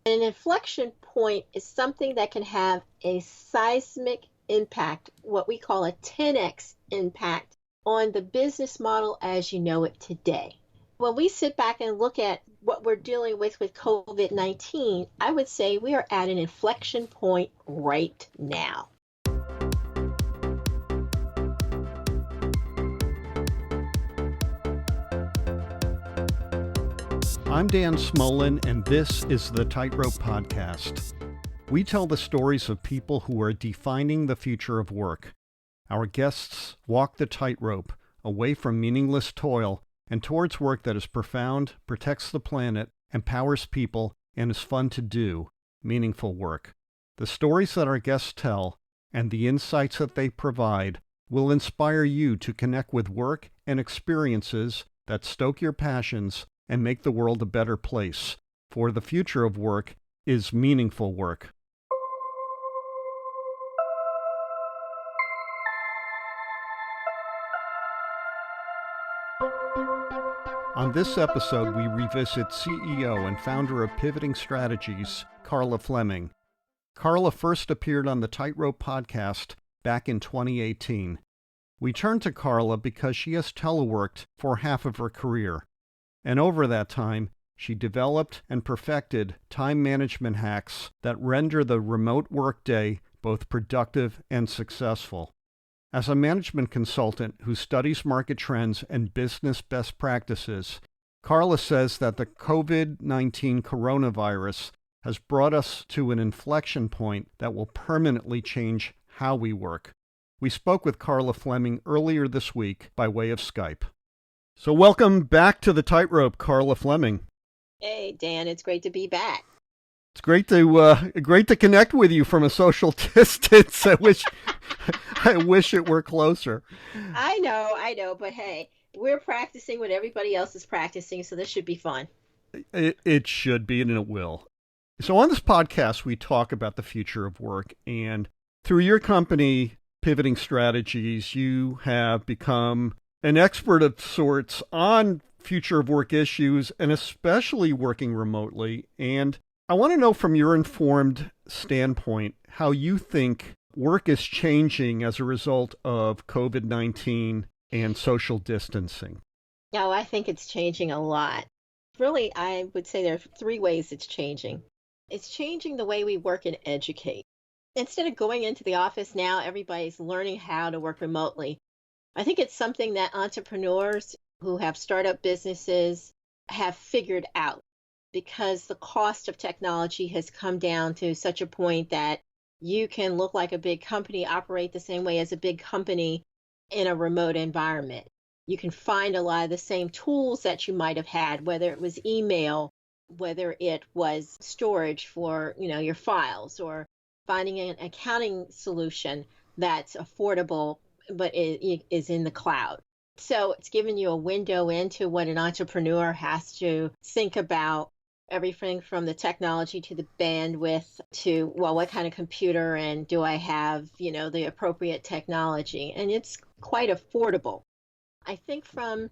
An inflection point is something that can have a seismic impact, what we call a 10x impact on the business model as you know it today. When we sit back and look at what we're dealing with COVID-19, I would say we are at an inflection point right now. I'm Dan Smolen, and this is the Tightrope podcast. We tell the stories of people who are defining the future of work. Our guests walk the tightrope away from meaningless toil and towards work that is profound, protects the planet, empowers people, and is fun to do, meaningful work. The stories that our guests tell and the insights that they provide will inspire you to connect with work and experiences that stoke your passions and make the world a better place, for the future of work is meaningful work. On this episode, we revisit CEO and founder of Pivoting Strategies, Carla Fleming. Carla first appeared on the Tightrope podcast back in 2018. We turned to Carla because she has teleworked for half of her career. And over that time, she developed and perfected time management hacks that render the remote workday both productive and successful. As a management consultant who studies market trends and business best practices, Carla says that the COVID-19 coronavirus has brought us to an inflection point that will permanently change how we work. We spoke with Carla Fleming earlier this week by way of Skype. So welcome back to the Tightrope, Carla Fleming. Hey, Dan, it's great to be back. It's great to connect with you from a social distance. I wish it were closer. I know, but hey, we're practicing what everybody else is practicing, so this should be fun. It should be, and it will. So on this podcast, we talk about the future of work, and through your company, Pivoting Strategies, you have become an expert of sorts on future of work issues, and especially working remotely. And I want to know from your informed standpoint how you think work is changing as a result of COVID-19 and social distancing. No, I think it's changing a lot. Really, I would say there are three ways it's changing. It's changing the way we work and educate. Instead of going into the office now, everybody's learning how to work remotely. I think it's something that entrepreneurs who have startup businesses have figured out, because the cost of technology has come down to such a point that you can look like a big company, operate the same way as a big company in a remote environment. You can find a lot of the same tools that you might have had, whether it was email, whether it was storage for, your files, or finding an accounting solution that's affordable but it is in the cloud. So it's given you a window into what an entrepreneur has to think about, everything from the technology to the bandwidth to, well, what kind of computer and do I have, the appropriate technology? And it's quite affordable. I think from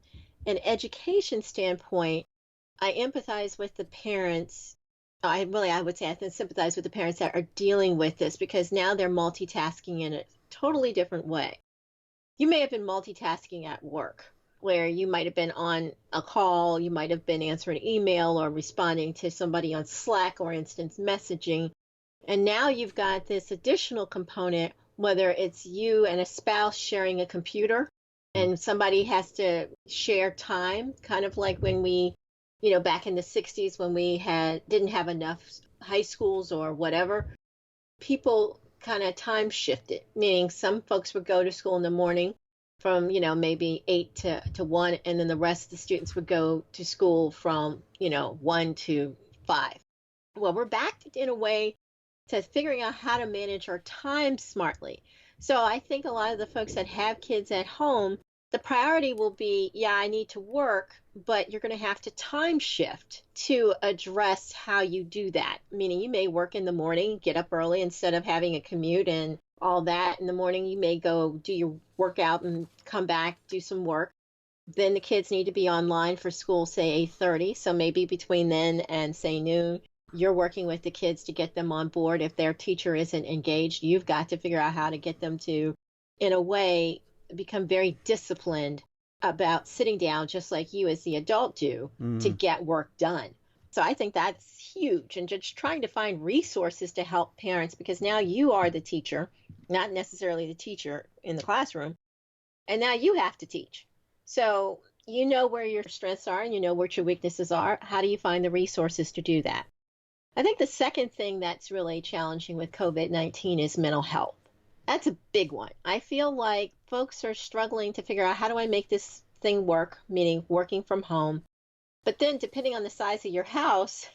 an education standpoint, I empathize with the parents. I would say I sympathize with the parents that are dealing with this, because now they're multitasking in a totally different way. You may have been multitasking at work, where you might have been on a call, you might have been answering email or responding to somebody on Slack or instant messaging. And now you've got this additional component, whether it's you and a spouse sharing a computer and somebody has to share time, kind of like when we, back in the 60s when we didn't have enough high schools or whatever, people kind of time shifted, meaning some folks would go to school in the morning from, maybe 8 to 1, and then the rest of the students would go to school from, 1 to 5. Well, we're back in a way to figuring out how to manage our time smartly. So I think a lot of the folks that have kids at home, the priority will be, I need to work, but you're going to have to time shift to address how you do that. Meaning you may work in the morning, get up early instead of having a commute and all that. In the morning, you may go do your workout and come back, do some work. Then the kids need to be online for school, say 8:30. So maybe between then and say noon, You're working with the kids to get them on board. If their teacher isn't engaged, you've got to figure out how to get them to, in a way, become very disciplined about sitting down, just like you as the adult do, to Mm. get work done. So I think that's huge. And just trying to find resources to help parents, because now you are the teacher, not necessarily the teacher in the classroom. And now you have to teach. So you know where your strengths are and you know what your weaknesses are. How do you find the resources to do that? I think the second thing that's really challenging with COVID-19 is mental health. That's a big one. I feel like folks are struggling to figure out, how do I make this thing work, meaning working from home. But then, depending on the size of your house,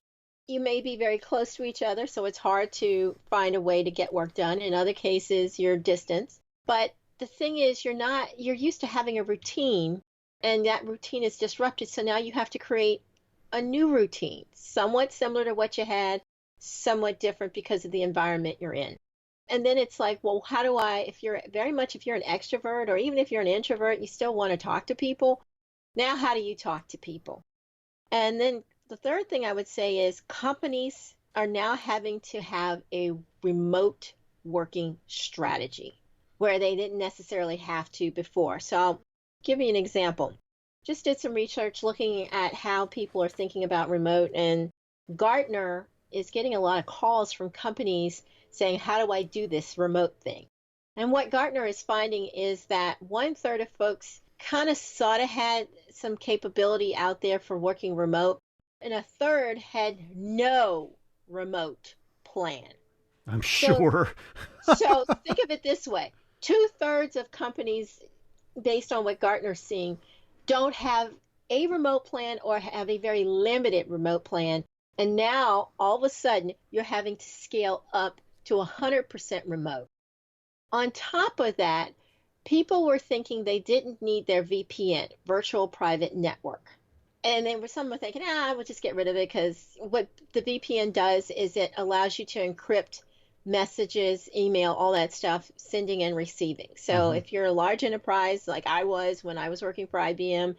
you may be very close to each other, so it's hard to find a way to get work done. In other cases, you're distant. But the thing is, you're used to having a routine, and that routine is disrupted. So now you have to create a new routine, somewhat similar to what you had, somewhat different because of the environment you're in. And then it's like, well, how do I, if you're an extrovert, or even if you're an introvert, you still want to talk to people. Now, how do you talk to people? And then the third thing I would say is companies are now having to have a remote working strategy where they didn't necessarily have to before. So I'll give you an example. Just did some research looking at how people are thinking about remote, and Gartner is getting a lot of calls from companies saying, how do I do this remote thing? And what Gartner is finding is that 1/3 of folks kind of sort of had some capability out there for working remote, and 1/3 had no remote plan. I'm So, sure. so think of it this way: 2/3 of companies, based on what Gartner's seeing, don't have a remote plan or have a very limited remote plan. And now all of a sudden you're having to scale up to 100% remote. On top of that, people were thinking they didn't need their VPN, virtual private network. And then some were thinking, we'll just get rid of it, because what the VPN does is it allows you to encrypt messages, email, all that stuff, sending and receiving. So Hmm. if you're a large enterprise like I was when I was working for IBM,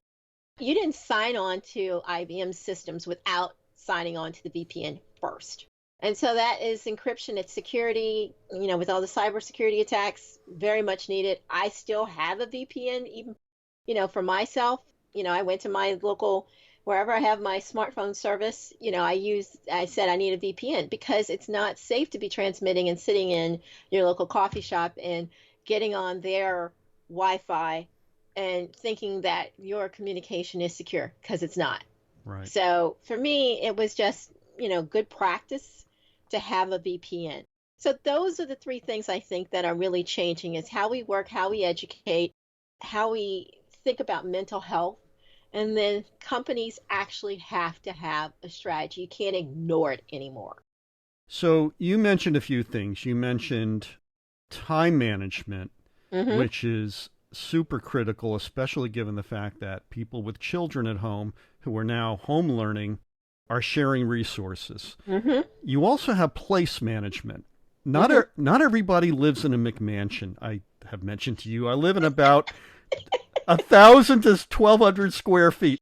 you didn't sign on to IBM systems without signing on to the VPN first. And so that is encryption, it's security, with all the cybersecurity attacks, very much needed. I still have a VPN, even, for myself. I went to my local, wherever I have my smartphone service, I said I need a VPN because it's not safe to be transmitting and sitting in your local coffee shop and getting on their Wi-Fi and thinking that your communication is secure, because it's not. Right. So for me, it was just, good practice to have a VPN. So those are the three things I think that are really changing: is how we work, how we educate, how we think about mental health. And then companies actually have to have a strategy. You can't ignore it anymore. So you mentioned a few things. You mentioned time management, Mm-hmm. which is super critical, especially given the fact that people with children at home who are now home learning are sharing resources. Mm-hmm. You also have place management. Mm-hmm. Not everybody lives in a McMansion. I have mentioned to you I live in about 1,000 to 1,200 square feet.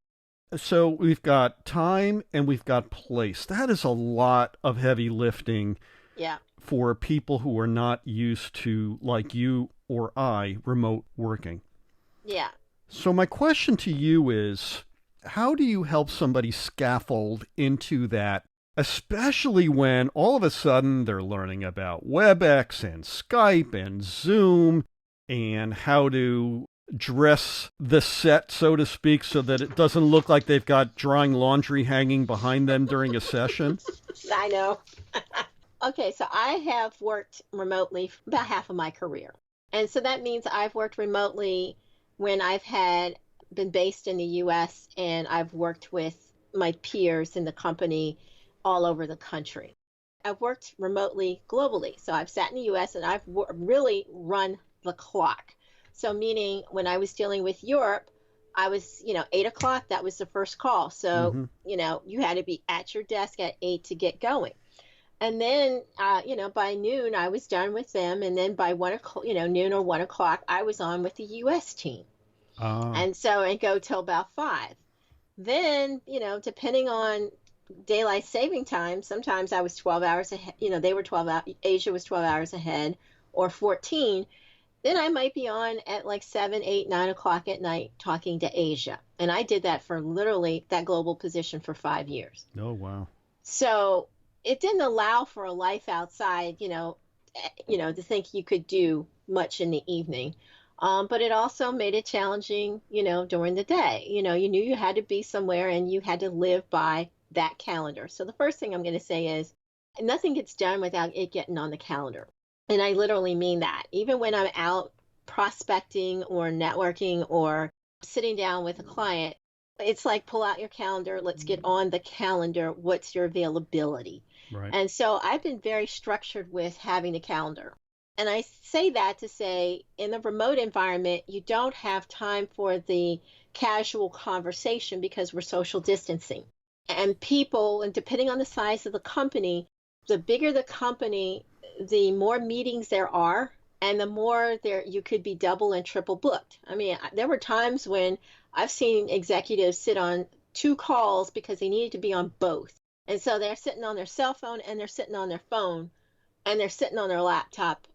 So we've got time and we've got place. That is a lot of heavy lifting Yeah. for people who are not used to, like you or I, remote working. Yeah. So my question to you is, how do you help somebody scaffold into that, especially when all of a sudden they're learning about WebEx and Skype and Zoom and how to dress the set, so to speak, so that it doesn't look like they've got drying laundry hanging behind them during a session? I know. Okay, so I have worked remotely about half of my career. And so that means I've worked remotely when I've been based in the US, and I've worked with my peers in the company all over the country. I've worked remotely globally. So I've sat in the US and I've really run the clock. So meaning when I was dealing with Europe, I was, 8 o'clock, that was the first call. So, Mm-hmm. you had to be at your desk at 8 to get going. And then, by noon, I was done with them. And then by 1 o'clock, noon or 1 o'clock, I was on with the US team. Ah, And so I go till about 5. Then, depending on daylight saving time, sometimes I was 12 hours ahead, they were 12 hours, Asia was 12 hours ahead, or 14. Then I might be on at like 7, 8, 9 o'clock at night talking to Asia. And I did that for literally that global position for 5 years. Oh, wow. So it didn't allow for a life outside, to think you could do much in the evening. But it also made it challenging, during the day. You knew you had to be somewhere and you had to live by that calendar. So the first thing I'm going to say is nothing gets done without it getting on the calendar. And I literally mean that. Even when I'm out prospecting or networking or sitting down with a client, it's like pull out your calendar, let's get on the calendar. What's your availability? Right. And so I've been very structured with having a calendar. And I say that to say in the remote environment, you don't have time for the casual conversation because we're social distancing. And people, and depending on the size of the company, the bigger the company, the more meetings there are, and the more there you could be double and triple booked. I mean, there were times when I've seen executives sit on 2 calls because they needed to be on both. And so they're sitting on their cell phone and they're sitting on their phone and they're sitting on their laptop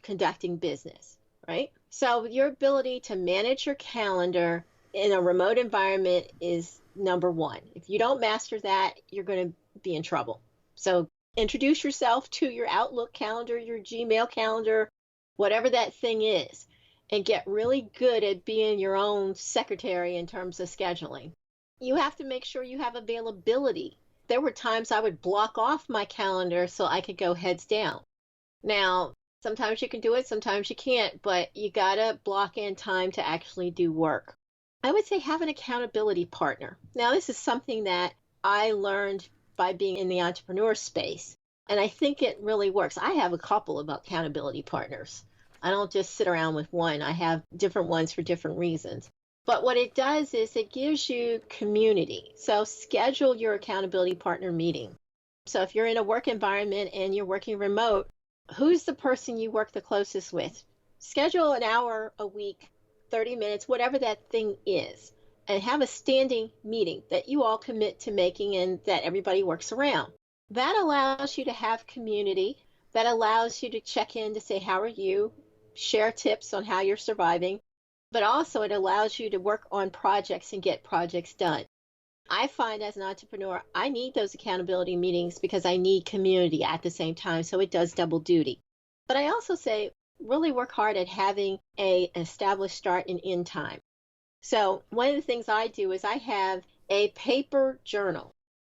conducting business, right? So your ability to manage your calendar in a remote environment is number one. If you don't master that, you're going to be in trouble. So introduce yourself to your Outlook calendar, your Gmail calendar, whatever that thing is, and get really good at being your own secretary in terms of scheduling. You have to make sure you have availability. There were times I would block off my calendar so I could go heads down. Now, sometimes you can do it, sometimes you can't, but you gotta block in time to actually do work. I would say have an accountability partner. Now, this is something that I learned by being in the entrepreneur space, and I think it really works. I have a couple of accountability partners. I don't just sit around with one. I have different ones for different reasons. But what it does is it gives you community. So schedule your accountability partner meeting. So if you're in a work environment and you're working remote, who's the person you work the closest with? Schedule an hour a week, 30 minutes, whatever that thing is, and have a standing meeting that you all commit to making and that everybody works around. That allows you to have community. That allows you to check in to say, how are you? Share tips on how you're surviving. But also it allows you to work on projects and get projects done. I find as an entrepreneur, I need those accountability meetings because I need community at the same time. So it does double duty. But I also say, really work hard at having an established start and end time. So one of the things I do is I have a paper journal,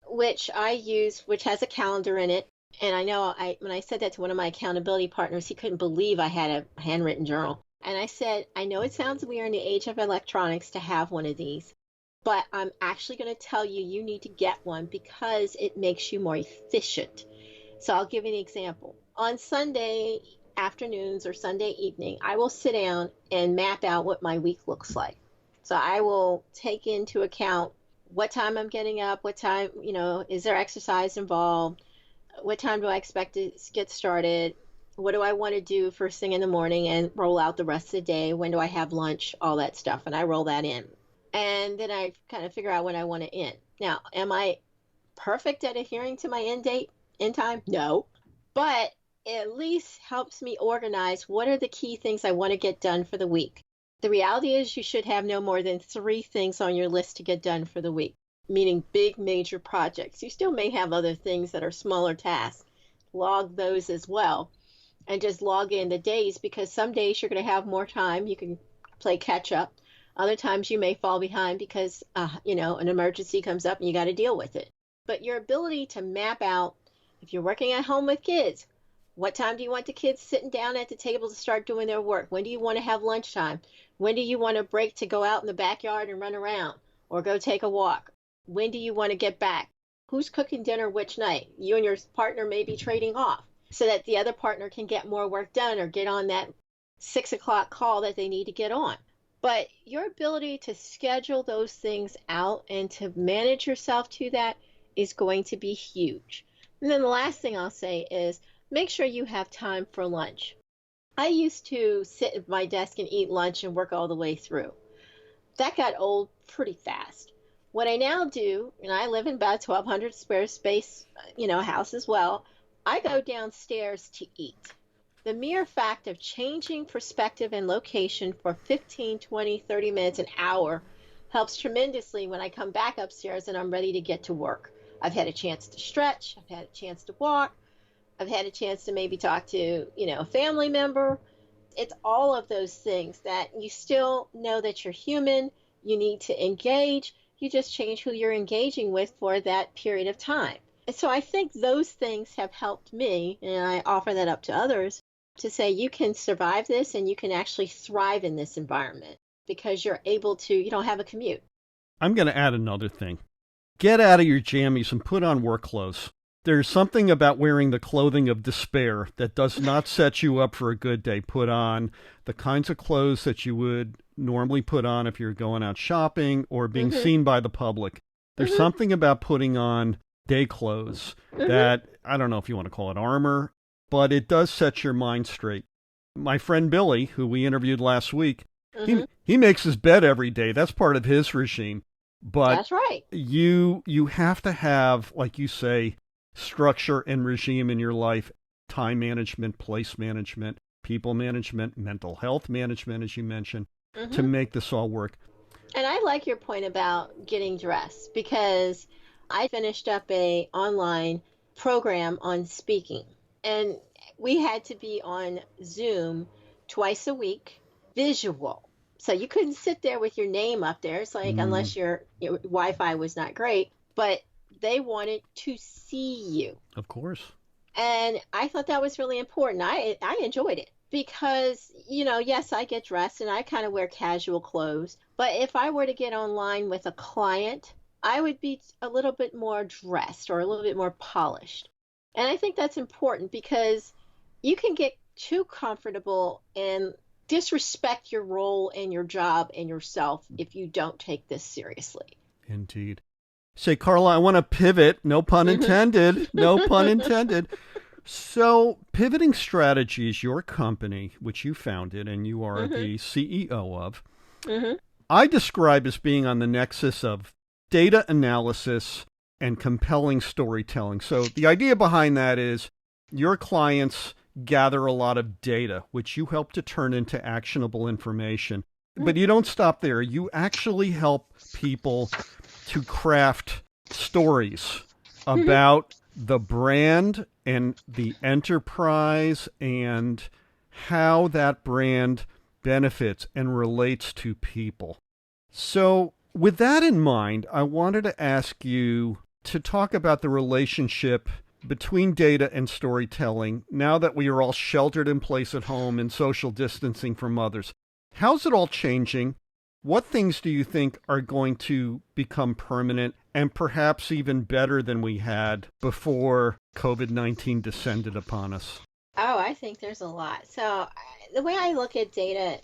which I use, which has a calendar in it. And I know when I said that to one of my accountability partners, he couldn't believe I had a handwritten journal. And I said, I know it sounds weird in the age of electronics to have one of these, but I'm actually going to tell you, you need to get one because it makes you more efficient. So I'll give you an example. On Sunday afternoons or Sunday evening, I will sit down and map out what my week looks like. So I will take into account what time I'm getting up, what time, is there exercise involved? What time do I expect to get started? What do I want to do first thing in the morning and roll out the rest of the day? When do I have lunch? All that stuff. And I roll that in. And then I kind of figure out when I want to end. Now, am I perfect at adhering to my end time? No. But it at least helps me organize what are the key things I want to get done for the week. The reality is you should have no more than 3 things on your list to get done for the week, meaning big major projects. You still may have other things that are smaller tasks. Log those as well and just log in the days because some days you're going to have more time. You can play catch up. Other times you may fall behind because, an emergency comes up and you got to deal with it. But your ability to map out, if you're working at home with kids, what time do you want the kids sitting down at the table to start doing their work? When do you want to have lunchtime? When do you want a break to go out in the backyard and run around or go take a walk? When do you want to get back? Who's cooking dinner which night? You and your partner may be trading off so that the other partner can get more work done or get on that 6 o'clock call that they need to get on. But your ability to schedule those things out and to manage yourself to that is going to be huge. And then the last thing I'll say is make sure you have time for lunch. I used to sit at my desk and eat lunch and work all the way through. That got old pretty fast. What I now do, and I live in about 1,200 square space, house as well, I go downstairs to eat. The mere fact of changing perspective and location for 15, 20, 30 minutes, an hour helps tremendously when I come back upstairs and I'm ready to get to work. I've had a chance to stretch, I've had a chance to walk, I've had a chance to maybe talk to, a family member. It's all of those things that you still know that you're human, you need to engage, you just change who you're engaging with for that period of time. And so I think those things have helped me, and I offer that up to others, to say you can survive this and you can actually thrive in this environment because you're able to, you don't have a commute. I'm going to add another thing. Get out of your jammies and put on work clothes. There's something about wearing the clothing of despair that does not set you up for a good day. Put on the kinds of clothes that you would normally put on if you're going out shopping or being seen by the public. There's something about putting on day clothes that, I don't know if you want to call it armor, but it does set your mind straight. My friend Billy, who we interviewed last week, he makes his bed every day. That's part of his regime. But that's right. You have to have, like you say, structure and regime in your life, time management, place management, people management, mental health management, as you mentioned, to make this all work. And I like your point about getting dressed because I finished up a online program on speaking, and we had to be on Zoom twice a week, visual. So you couldn't sit there with your name up there. It's like, unless your Wi-Fi was not great, but they wanted to see you. Of course. And I thought that was really important. I enjoyed it because, yes, I get dressed and I kind of wear casual clothes. But if I were to get online with a client, I would be a little bit more dressed or a little bit more polished. And I think that's important because you can get too comfortable and disrespect your role and your job and yourself if you don't take this seriously. Indeed. Say, Carla, I want to pivot. No pun intended. No pun intended. So, Pivoting Strategies, your company, which you founded and you are the CEO of, I describe as being on the nexus of data analysis and compelling storytelling. So, the idea behind that is your clients gather a lot of data, which you help to turn into actionable information. But you don't stop there. You actually help people to craft stories about the brand and the enterprise and how that brand benefits and relates to people. So with that in mind, I wanted to ask you to talk about the relationship between data and storytelling now that we are all sheltered in place at home and social distancing from others. How's it all changing? What things do you think are going to become permanent and perhaps even better than we had before COVID-19 descended upon us? Oh, I think there's a lot. So the way I look at data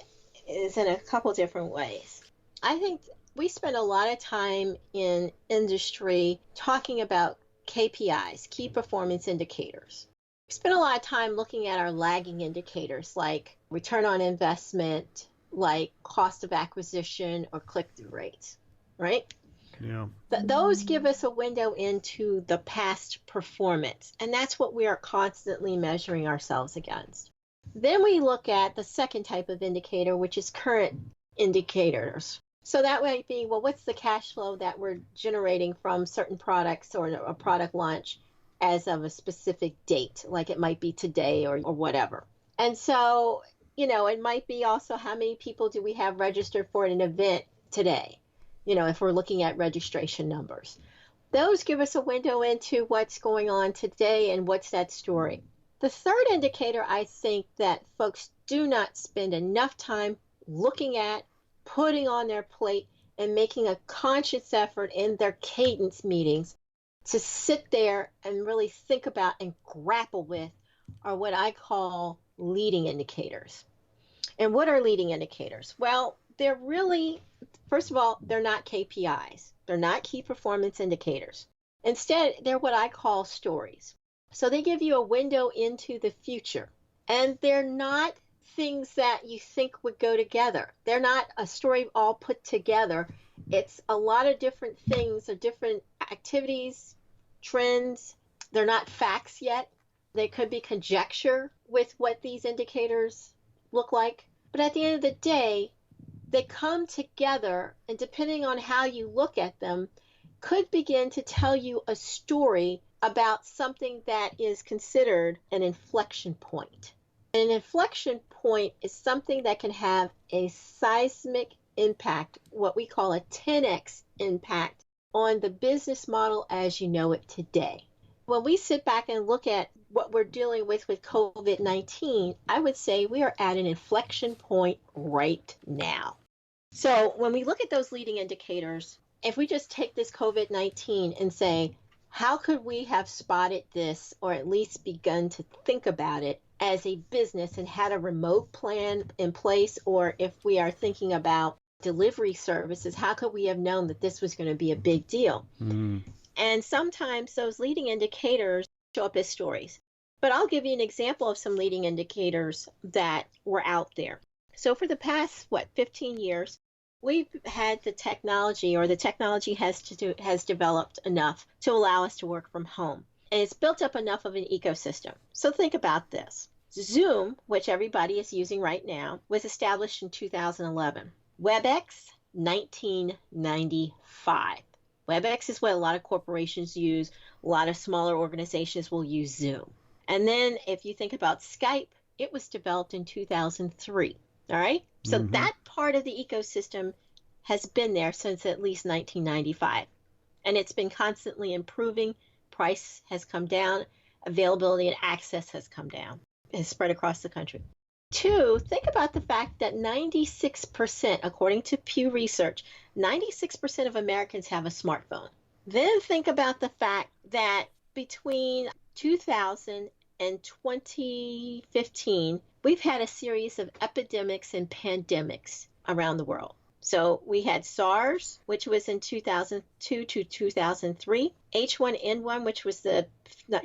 is in a couple different ways. I think we spend a lot of time in industry talking about KPIs, key performance indicators. We spend a lot of time looking at our lagging indicators like return on investment, like cost of acquisition or click-through rates, right? Yeah. Those give us a window into the past performance, and that's what we are constantly measuring ourselves against. Then we look at the second type of indicator, which is current indicators. So that might be, well, what's the cash flow that we're generating from certain products or a product launch as of a specific date, like it might be today or whatever. And so, it might be also how many people do we have registered for an event today, if we're looking at registration numbers. Those give us a window into what's going on today and what's that story. The third indicator I think that folks do not spend enough time looking at, putting on their plate, and making a conscious effort in their cadence meetings to sit there and really think about and grapple with are what I call leading indicators. And what are leading indicators? Well, they're really, first of all, they're not KPIs. They're not key performance indicators. Instead, they're what I call stories. So they give you a window into the future. And they're not things that you think would go together. They're not a story all put together It's a lot of different things or different activities, trends. They're not facts yet. They could be conjecture with what these indicators look like. But at the end of the day, they come together, and depending on how you look at them, could begin to tell you a story about something that is considered an inflection point. An inflection point is something that can have a seismic impact, what we call a 10x impact on the business model as you know it today. When we sit back and look at what we're dealing with COVID-19, I would say we are at an inflection point right now. So when we look at those leading indicators, if we just take this COVID-19 and say, how could we have spotted this or at least begun to think about it as a business and had a remote plan in place? Or if we are thinking about delivery services, how could we have known that this was going to be a big deal? And sometimes those leading indicators show up as stories. But I'll give you an example of some leading indicators that were out there. So for the past, 15 years, we've had the technology, or the technology has developed enough to allow us to work from home. And it's built up enough of an ecosystem. So think about this. Zoom, which everybody is using right now, was established in 2011. WebEx, 1995. WebEx is what a lot of corporations use. A lot of smaller organizations will use Zoom. And then if you think about Skype, it was developed in 2003. All right? So that part of the ecosystem has been there since at least 1995. And it's been constantly improving. Price has come down. Availability and access has come down. It's spread across the country. 2, think about the fact that 96%, according to Pew Research, 96% of Americans have a smartphone. Then think about the fact that between 2000 and 2015, we've had a series of epidemics and pandemics around the world. So we had SARS, which was in 2002 to 2003, H1N1, which was the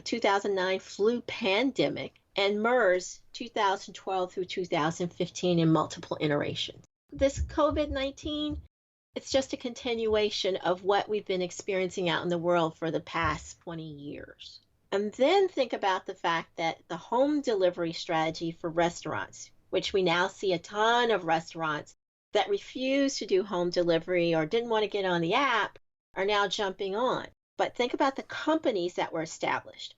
2009 flu pandemic, and MERS 2012 through 2015 in multiple iterations. This COVID-19, it's just a continuation of what we've been experiencing out in the world for the past 20 years. And then think about the fact that the home delivery strategy for restaurants, which we now see a ton of restaurants that refuse to do home delivery or didn't want to get on the app, are now jumping on. But think about the companies that were established.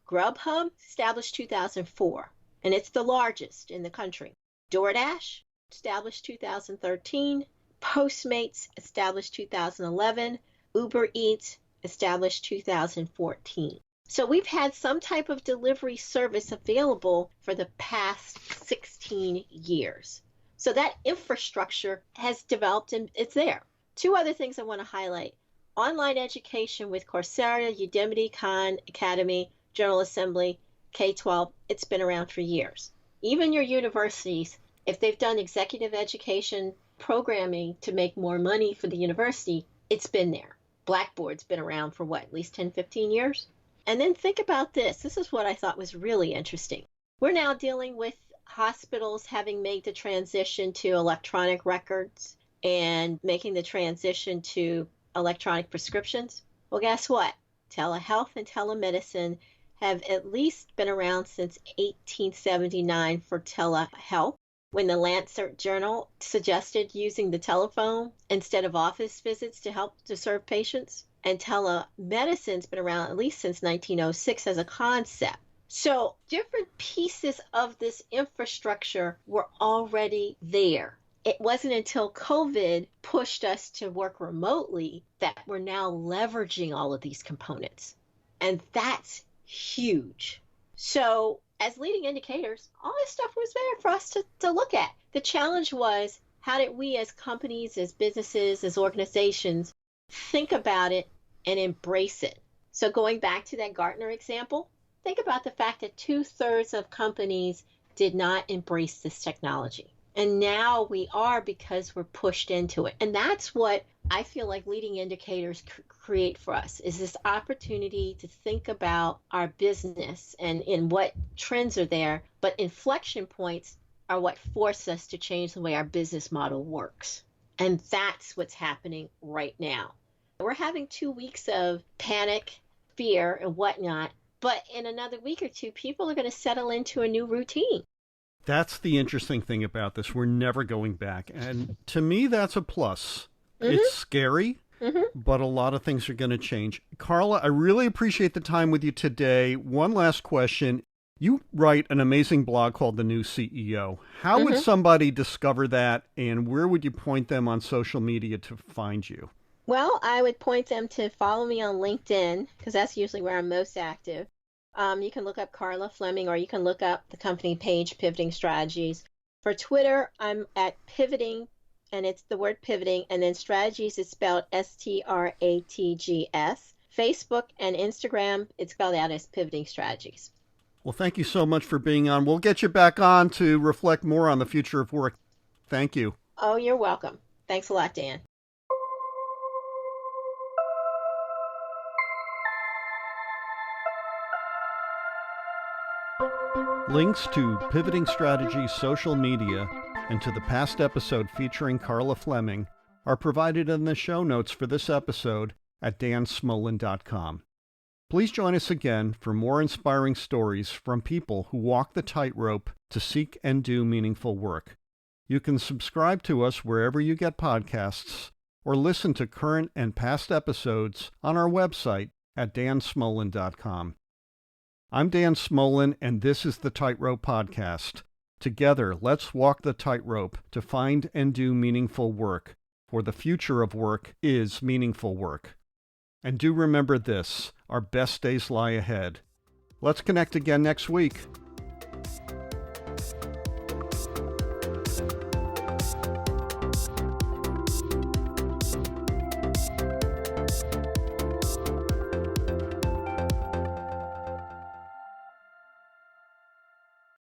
Grubhub, established 2004, and it's the largest in the country. DoorDash, established 2013. Postmates, established 2011. Uber Eats, established 2014. So we've had some type of delivery service available for the past 16 years. So that infrastructure has developed and it's there. 2 other things I want to highlight. Online education with Coursera, Udemy, Khan Academy, General Assembly, K-12, it's been around for years. Even your universities, if they've done executive education programming to make more money for the university, it's been there. Blackboard's been around for at least 10, 15 years? And then think about this. This is what I thought was really interesting. We're now dealing with hospitals having made the transition to electronic records and making the transition to electronic prescriptions. Well, guess what? Telehealth and telemedicine have at least been around since 1879 for telehealth, when the Lancet Journal suggested using the telephone instead of office visits to help to serve patients. And telemedicine's been around at least since 1906 as a concept. So different pieces of this infrastructure were already there. It wasn't until COVID pushed us to work remotely that we're now leveraging all of these components. And that's huge. So as leading indicators, all this stuff was there for us to look at. The challenge was, how did we as companies, as businesses, as organizations think about it and embrace it? So going back to that Gartner example, think about the fact that 2/3 of companies did not embrace this technology. And now we are, because we're pushed into it. And that's what I feel like leading indicators create for us, is this opportunity to think about our business and in what trends are there. But inflection points are what force us to change the way our business model works. And that's what's happening right now. We're having 2 weeks of panic, fear, and whatnot. But in another week or two, people are going to settle into a new routine. That's the interesting thing about this. We're never going back. And to me, that's a plus. Mm-hmm. It's scary, but a lot of things are going to change. Carla, I really appreciate the time with you today. One last question. You write an amazing blog called The New CEO. How would somebody discover that, and where would you point them on social media to find you? Well, I would point them to follow me on LinkedIn, because that's usually where I'm most active. You can look up Carla Fleming, or you can look up the company page, Pivoting Strategies. For Twitter, I'm at Pivoting, and it's the word pivoting, and then strategies is spelled STRATGS. Facebook and Instagram, it's spelled out as Pivoting Strategies. Well, thank you so much for being on. We'll get you back on to reflect more on the future of work. Thank you. Oh, you're welcome. Thanks a lot, Dan. Links to Pivoting Strategies social media and to the past episode featuring Carla Fleming are provided in the show notes for this episode at dansmolen.com. Please join us again for more inspiring stories from people who walk the tightrope to seek and do meaningful work. You can subscribe to us wherever you get podcasts or listen to current and past episodes on our website at dansmolen.com. I'm Dan Smolen, and this is the Tightrope Podcast. Together, let's walk the tightrope to find and do meaningful work, for the future of work is meaningful work. And do remember this, our best days lie ahead. Let's connect again next week.